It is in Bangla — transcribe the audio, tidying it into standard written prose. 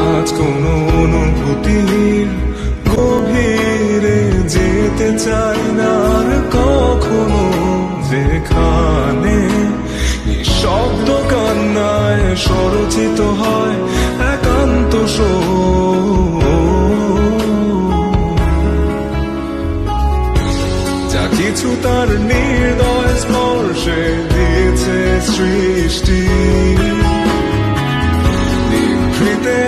আজ কোনো অনুভূতির গভীরে যেতে চাই না আর কখনো, যেখানে নিঃশব্দ কান্নায় স্বরচিত হয় একান্ত যা কিছু তার নির্দয় স্পর্শে দিয়েছে সৃষ্টি, নিভৃতে